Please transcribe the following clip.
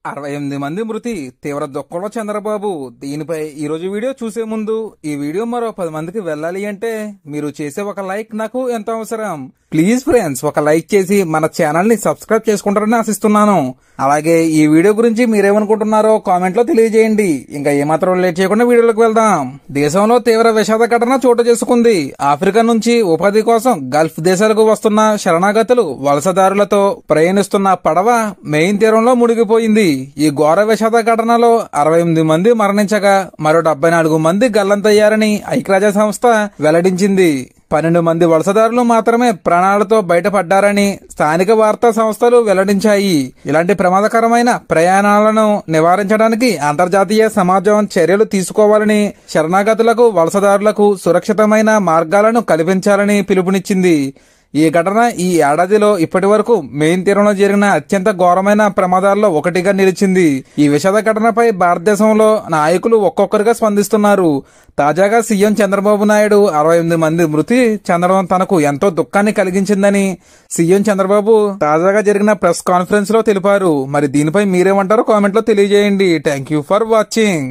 68 మంది మృతి, తీవ్ర దుఃఖంలో చంద్రబాబు. దీనిపై ఈ రోజు వీడియో చూసే ముందు ఈ వీడియో మరో 10 మందికి వెళ్ళాలి అంటే మీరు చేసే ఒక లైక్ నాకు ఎంతో అవసరం. ప్లీజ్ ఫ్రెండ్స్, ఒక లైక్ చేసి మన ఛానల్ ని సబ్స్క్రైబ్ చేసుకుంటారని ఆశిస్తున్నాను. అలాగే ఈ వీడియో గురించి మీరేమనుకుంటున్నారో కామెంట్ లో తెలియజేయండి. ఇంకా ఏమాత్రం లేట్ చేయకుండా వీడియోలోకి వెళ్దాం. దేశంలో తీవ్ర విషాద ఘటన చోటు చేసుకుంది. ఆఫ్రికా నుంచి ఉపాధి కోసం గల్ఫ్ దేశాలకు వస్తున్న శరణాగతులు వలసదారులతో ప్రయాణిస్తున్న పడవ మెయిన్ తీరంలో మునిగిపోయింది. ఈ ఘోర విషాద ఘటనలో 68 మంది మరణించగా మరో 74 మంది గల్లంతయ్యారని ఐక్యరాజ్య సంస్థ వెల్లడించింది. 12 మంది వలసదారులు మాత్రమే ప్రాణాలతో బయటపడ్డారని స్థానిక వార్తా సంస్థలు వెల్లడించాయి. ఇలాంటి ప్రమాదకరమైన ప్రయాణాలను నివారించడానికి అంతర్జాతీయ సమాజం చర్యలు తీసుకోవాలని, శరణాగతులకు వలసదారులకు సురక్షితమైన మార్గాలను కల్పించాలని పిలుపునిచ్చింది. ఈ ఘటన ఈ ఏడాదిలో ఇప్పటి వరకు మెయిన్ తీరంలో జరిగిన అత్యంత ఘోరమైన ప్రమాదాల్లో ఒకటిగా నిలిచింది. ఈ విషాద ఘటనపై భారతదేశంలో నాయకులు ఒక్కొక్కరిగా స్పందిస్తున్నారు. తాజాగా సీఎం చంద్రబాబు నాయుడు 68 మంది మృతి చెందడం తనకు ఎంతో దుఃఖాన్ని కలిగించిందని సీఎం చంద్రబాబు తాజాగా జరిగిన ప్రెస్ కాన్ఫరెన్స్ లో తెలిపారు. మరి దీనిపై మీరేమంటారో కామెంట్ లో తెలియజేయండి. Thank you for watching.